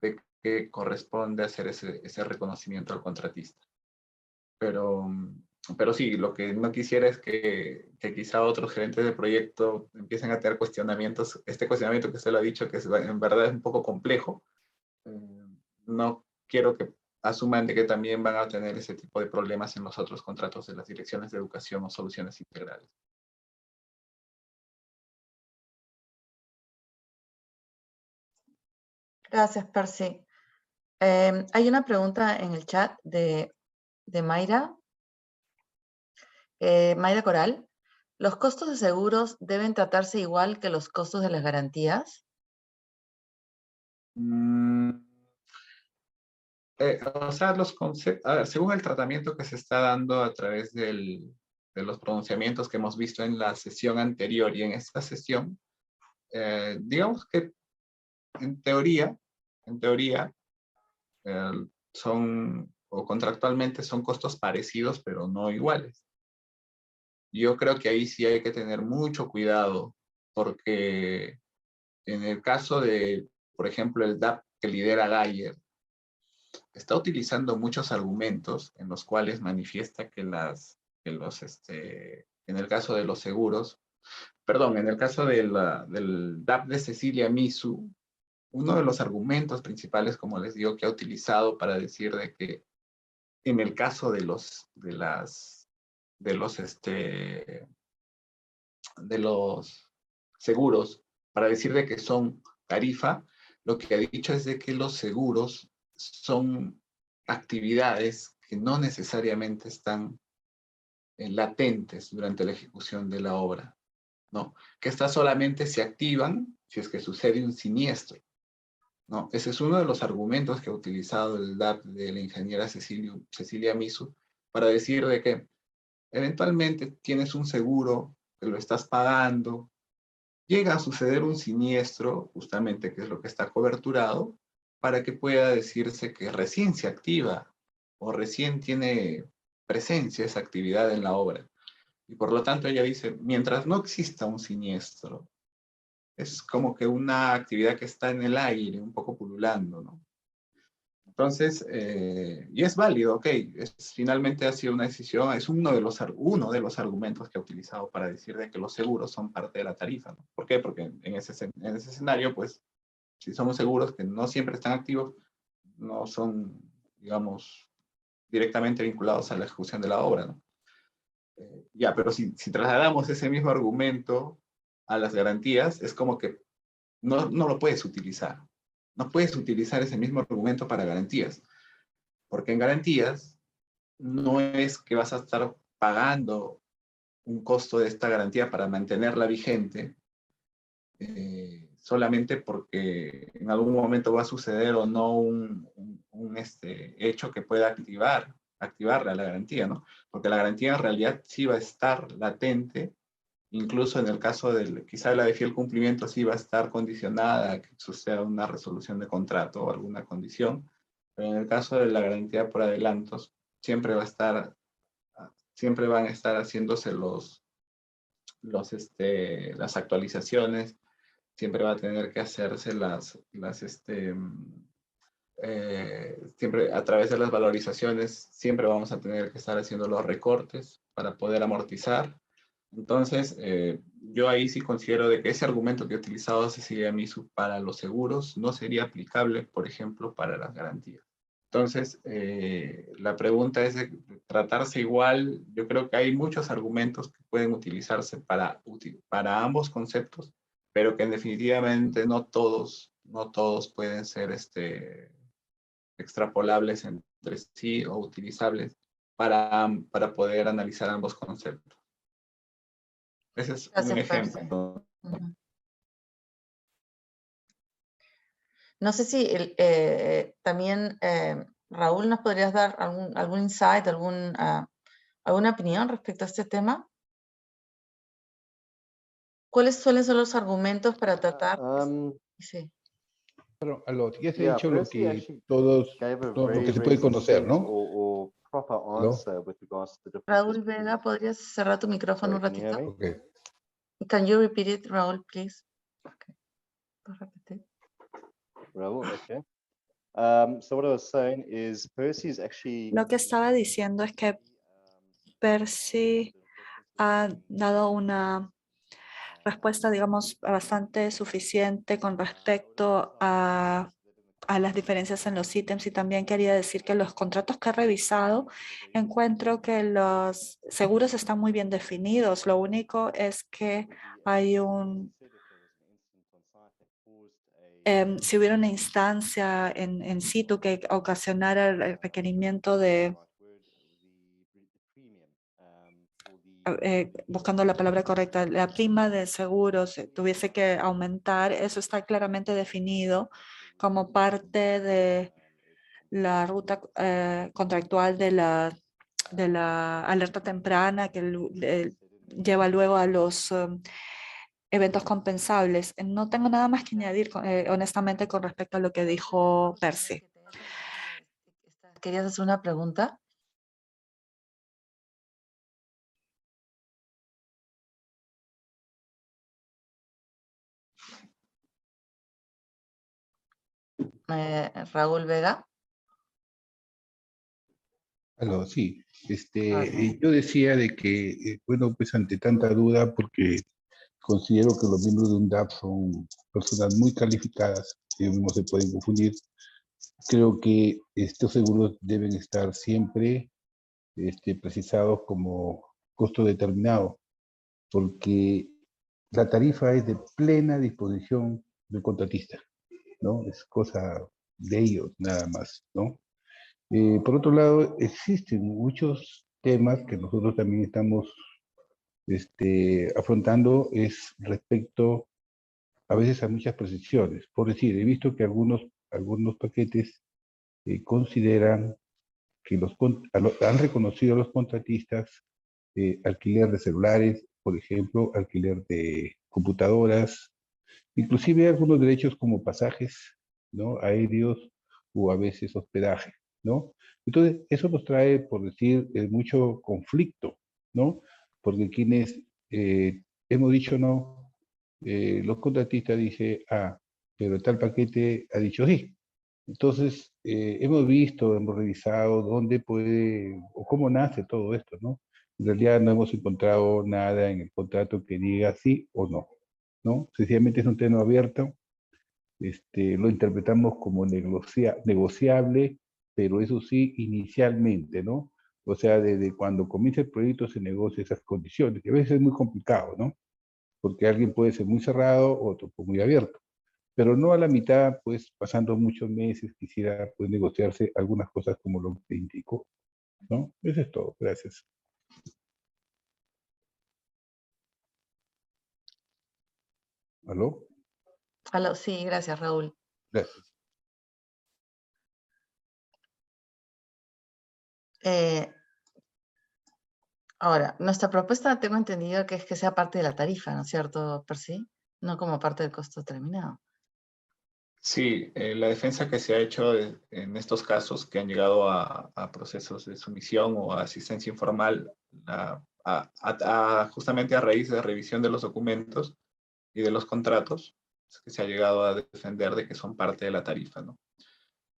de que corresponde hacer ese reconocimiento al contratista. Pero Pero sí, lo que no quisiera es que quizá otros gerentes de proyecto empiecen a tener cuestionamientos. Este cuestionamiento que usted lo ha dicho, que en verdad es un poco complejo, no quiero que asuman de que también van a tener ese tipo de problemas en los otros contratos de las direcciones de educación o soluciones integrales. Gracias, Percy. Hay una pregunta en el chat de Mayra. Mayra Coral. ¿Los costos de seguros deben tratarse igual que los costos de las garantías? O sea, los conceptos, a ver, según el tratamiento que se está dando a través de los pronunciamientos que hemos visto en la sesión anterior y en esta sesión, digamos que en teoría, eh, son, o contractualmente son costos parecidos, pero no iguales. Yo creo que ahí sí hay que tener mucho cuidado, porque en el caso de, por ejemplo, el DAP que lidera Gayer, está utilizando muchos argumentos en los cuales manifiesta que en el caso de los seguros, perdón, en el caso del DAP de Cecilia Misu, uno de los argumentos principales, como les digo, que ha utilizado para decir de que en el caso de los seguros, para decir de que son tarifa, lo que ha dicho es de que los seguros son actividades que no necesariamente están latentes durante la ejecución de la obra, ¿no? Que estas solamente se activan si es que sucede un siniestro, ¿no? Ese es uno de los argumentos que ha utilizado el DAP de la ingeniera Cecilia Misu para decir de que eventualmente tienes un seguro que lo estás pagando, llega a suceder un siniestro, justamente que es lo que está coberturado, para que pueda decirse que recién se activa o recién tiene presencia esa actividad en la obra. Y por lo tanto ella dice, mientras no exista un siniestro, es como que una actividad que está en el aire, un poco pululando, ¿no? Entonces, y es válido, ok, finalmente ha sido una decisión, es uno de los argumentos que ha utilizado para decir de que los seguros son parte de la tarifa, ¿no? ¿Por qué? Porque en ese escenario, pues, si somos seguros que no siempre están activos, no son, digamos, directamente vinculados a la ejecución de la obra, ¿no? Ya, pero si trasladamos ese mismo argumento a las garantías, es como que no lo puedes utilizar. No puedes utilizar ese mismo argumento para garantías. Porque en garantías no es que vas a estar pagando un costo de esta garantía para mantenerla vigente, solamente porque en algún momento va a suceder o no un hecho que pueda activarla la garantía, ¿no? Porque la garantía en realidad sí va a estar latente, incluso en el caso quizá la de fiel cumplimiento sí va a estar condicionada a que suceda una resolución de contrato o alguna condición, pero en el caso de la garantía por adelantos, siempre siempre van a estar haciéndose las actualizaciones, siempre va a tener que hacerse siempre a través de las valorizaciones, siempre vamos a tener que estar haciendo los recortes para poder amortizar. Entonces, yo ahí sí considero de que ese argumento que he utilizado Cecilia Misu para los seguros no sería aplicable, por ejemplo, para las garantías. Entonces, la pregunta es de tratarse igual. Yo creo que hay muchos argumentos que pueden utilizarse para ambos conceptos, pero que definitivamente no todos pueden ser extrapolables entre sí o utilizables para poder analizar ambos conceptos. Ese es un Gracias, Percy. ejemplo. No sé si también, Raúl, ¿nos podrías dar algún insight, alguna opinión respecto a este tema? ¿Cuáles suelen ser los argumentos para tratar? Sí. Pero a lo que se ha Yeah, dicho lo Percy que actually todos, gave a todo lo very, que se very puede conocer, succinct ¿no? or proper ¿No? answer with regards to the differences Raúl between. Vega, ¿podrías cerrar tu micrófono Sorry, un can you hear ratito? me? Ok. Can you repeat it, Raúl, please? Okay. ¿Puedes repetir? Raul, okay. So what I was saying is Percy is actually Lo que estaba diciendo es que Percy ha dado una respuesta, digamos, bastante suficiente con respecto a las diferencias en los ítems, y también quería decir que los contratos que he revisado, encuentro que los seguros están muy bien definidos. Lo único es que hay si hubiera una instancia en situ que ocasionara el requerimiento de, buscando la palabra correcta, la prima de seguros tuviese que aumentar, eso está claramente definido como parte de la ruta contractual de la alerta temprana que lleva luego a los eventos compensables. No tengo nada más que añadir, honestamente, con respecto a lo que dijo Percy. ¿Querías hacer una pregunta? Raúl Vega. Aló, sí. Ok. Yo decía de que, bueno, pues ante tanta duda, porque considero que los miembros de un DAP son personas muy calificadas, ellos mismos se pueden confundir. Creo que estos seguros deben estar siempre precisados como costo determinado, porque la tarifa es de plena disposición del contratista, ¿no? Es cosa de ellos nada más, ¿no? Por otro lado, existen muchos temas que nosotros también estamos afrontando, es respecto a veces a muchas percepciones. Por decir, he visto que algunos paquetes consideran que han reconocido a los contratistas alquiler de celulares, por ejemplo, alquiler de computadoras, inclusive algunos derechos como pasajes, ¿no? Aéreos o a veces hospedaje, ¿no? Entonces, eso nos trae, por decir, mucho conflicto, ¿no? Porque quienes hemos dicho no, los contratistas dicen, pero tal paquete ha dicho sí. Entonces, hemos visto, hemos revisado dónde puede o cómo nace todo esto, ¿no? En realidad no hemos encontrado nada en el contrato que diga sí o no, ¿no? Sencillamente es un tema abierto, lo interpretamos como negociable, pero eso sí, inicialmente, ¿no? O sea, desde cuando comienza el proyecto se negocia esas condiciones, que a veces es muy complicado, ¿no? Porque alguien puede ser muy cerrado, otro pues, muy abierto, pero no a la mitad, pues pasando muchos meses, quisiera pues negociarse algunas cosas como lo que indicó, ¿no? Eso es todo, gracias. ¿Aló? Sí, gracias, Raúl. Gracias. Ahora, nuestra propuesta tengo entendido que es que sea parte de la tarifa, ¿no es cierto, Percy? No como parte del costo determinado. Sí, la defensa que se ha hecho en estos casos que han llegado a procesos de sumisión o a asistencia informal, justamente a raíz de revisión de los documentos y de los contratos, es que se ha llegado a defender de que son parte de la tarifa, ¿no?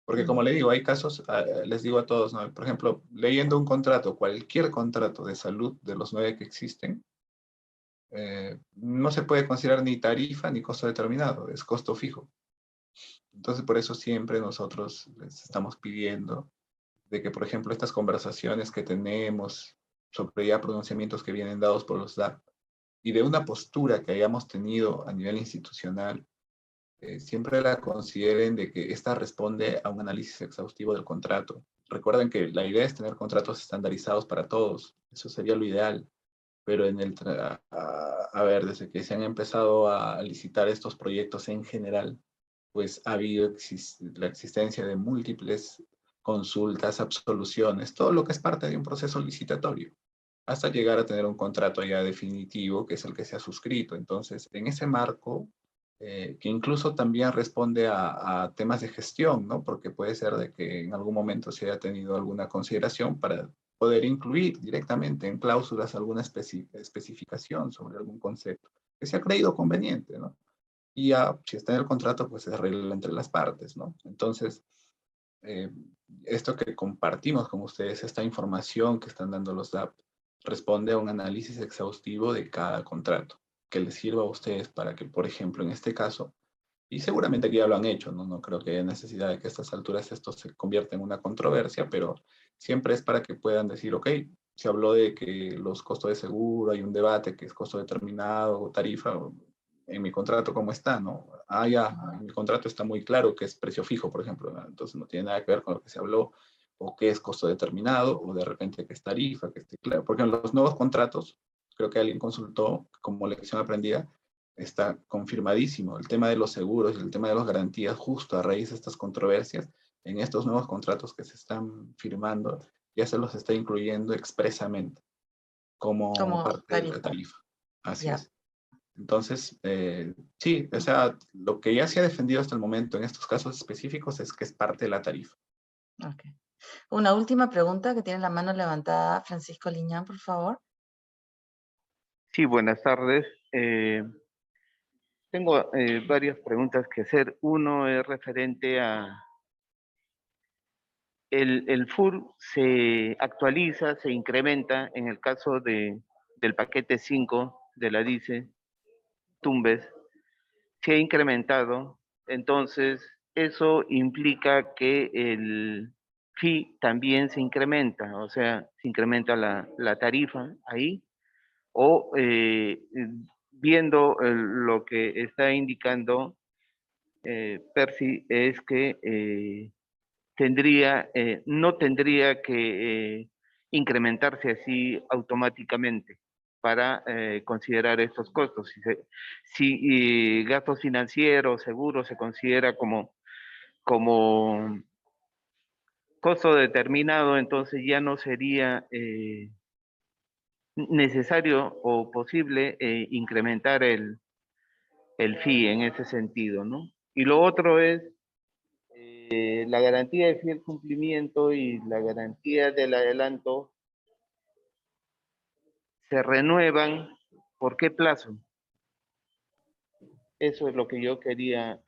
Porque como le digo, hay casos, les digo a todos, ¿no? Por ejemplo, leyendo un contrato, cualquier contrato de salud de los 9 que existen, no se puede considerar ni tarifa ni costo determinado, es costo fijo. Entonces, por eso siempre nosotros les estamos pidiendo de que, por ejemplo, estas conversaciones que tenemos sobre ya pronunciamientos que vienen dados por los DAP y de una postura que hayamos tenido a nivel institucional, siempre la consideren de que esta responde a un análisis exhaustivo del contrato. Recuerden que la idea es tener contratos estandarizados para todos, eso sería lo ideal, pero a ver, desde que se han empezado a licitar estos proyectos en general, pues ha habido la existencia de múltiples consultas, absoluciones, todo lo que es parte de un proceso licitatorio, hasta llegar a tener un contrato ya definitivo, que es el que se ha suscrito. Entonces, en ese marco, que incluso también responde a temas de gestión, ¿no? Porque puede ser de que en algún momento se haya tenido alguna consideración para poder incluir directamente en cláusulas alguna especificación sobre algún concepto que se ha creído conveniente, ¿no? Y ya, si está en el contrato, pues se arregla entre las partes, ¿no? Entonces, esto que compartimos con ustedes, esta información que están dando los DAP, responde a un análisis exhaustivo de cada contrato que les sirva a ustedes para que, por ejemplo, en este caso, y seguramente que ya lo han hecho, ¿no? No creo que haya necesidad de que a estas alturas esto se convierta en una controversia, pero siempre es para que puedan decir, ok, se habló de que los costos de seguro, hay un debate que es costo determinado o tarifa, en mi contrato cómo está, ¿no? Ah, ya, en mi contrato está muy claro que es precio fijo, por ejemplo, ¿no? Entonces no tiene nada que ver con lo que se habló, o que es costo determinado, o de repente que es tarifa, que esté claro. Porque en los nuevos contratos, creo que alguien consultó como lección aprendida, está confirmadísimo el tema de los seguros y el tema de las garantías justo a raíz de estas controversias. En estos nuevos contratos que se están firmando, ya se los está incluyendo expresamente como Como parte de la tarifa. tarifa. Así Ya. es. Entonces, sí, o sea, lo que ya se ha defendido hasta el momento en estos casos específicos es que es parte de la tarifa. Ok. Una última pregunta que tiene la mano levantada Francisco Liñán, por favor. Sí, buenas tardes. Tengo varias preguntas que hacer. Uno es referente a el FUR se actualiza, se incrementa en el caso del paquete 5 de la DICE, Tumbes, se ha incrementado. Entonces, eso implica que el fee también se incrementa, o sea, se incrementa la tarifa ahí, o viendo lo que está indicando Percy, es que no tendría que incrementarse así automáticamente para considerar estos costos. Si gastos financieros, seguros, se considera como costo determinado, entonces ya no sería necesario o posible incrementar el fee en ese sentido, ¿no? Y lo otro es la garantía de fiel cumplimiento y la garantía del adelanto se renuevan. ¿Por qué plazo? Eso es lo que yo quería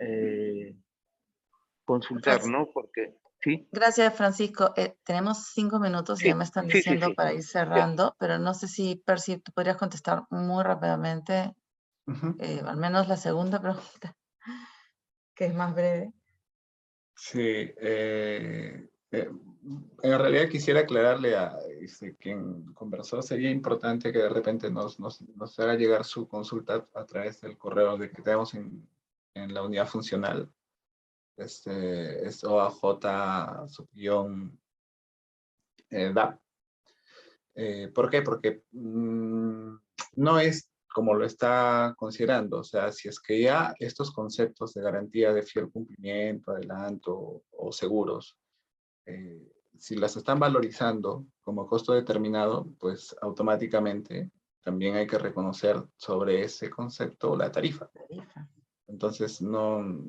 consultar, ¿no? Porque, ¿sí? Gracias, Francisco. Tenemos 5 minutos y ya Sí, me están sí, sí, diciendo sí. para ir cerrando, pero no sé si, Percy, tú podrías contestar muy rápidamente, al menos la segunda pregunta, que es más breve. Sí, en realidad quisiera aclararle a quien conversó, sería importante que de repente nos haga llegar su consulta a través del correo que tenemos en la unidad funcional. Es OAJ-DAP. ¿Por qué? Porque no es como lo está considerando. O sea, si es que ya estos conceptos de garantía de fiel cumplimiento, adelanto o seguros, si las están valorizando como costo determinado, pues automáticamente también hay que reconocer sobre ese concepto la tarifa. Entonces, no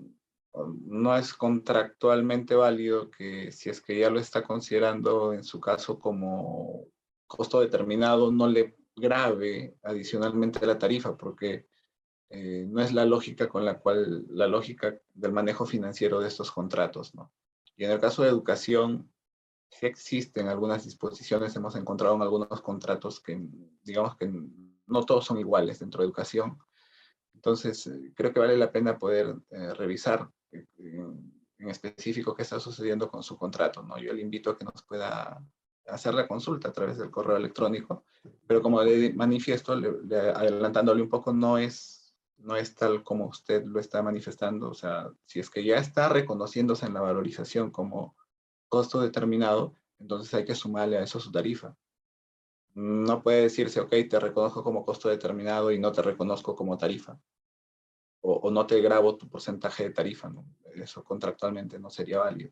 es contractualmente válido que si es que ya lo está considerando en su caso como costo determinado, no le grave adicionalmente la tarifa, porque no es la lógica la lógica del manejo financiero de estos contratos, ¿no? Y en el caso de educación, sí existen algunas disposiciones, hemos encontrado en algunos contratos que, digamos que no todos son iguales dentro de educación. Entonces, creo que vale la pena poder revisar en específico qué está sucediendo con su contrato, ¿no? Yo le invito a que nos pueda hacer la consulta a través del correo electrónico, pero como le manifiesto, adelantándole un poco, no es tal como usted lo está manifestando. O sea, si es que ya está reconociéndose en la valorización como costo determinado, entonces hay que sumarle a eso su tarifa. No puede decirse, ok, te reconozco como costo determinado y no te reconozco como tarifa. O no te grabo tu porcentaje de tarifa, ¿no? Eso contractualmente no sería válido.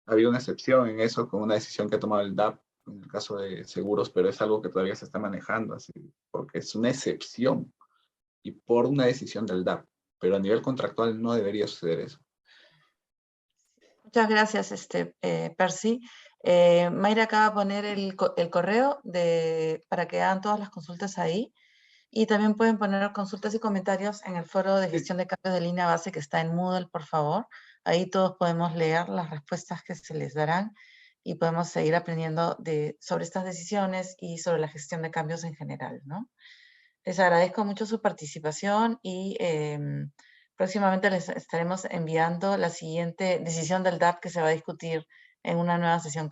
Ha habido una excepción en eso con una decisión que ha tomado el DAP en el caso de seguros, pero es algo que todavía se está manejando, así, porque es una excepción y por una decisión del DAP, pero a nivel contractual no debería suceder eso. Muchas gracias, Percy. Mayra acaba de poner el correo para que hagan todas las consultas ahí. Y también pueden poner consultas y comentarios en el foro de gestión de cambios de línea base que está en Moodle, por favor. Ahí todos podemos leer las respuestas que se les darán y podemos seguir aprendiendo sobre estas decisiones y sobre la gestión de cambios en general, ¿no? Les agradezco mucho su participación y próximamente les estaremos enviando la siguiente decisión del DAP que se va a discutir en una nueva sesión.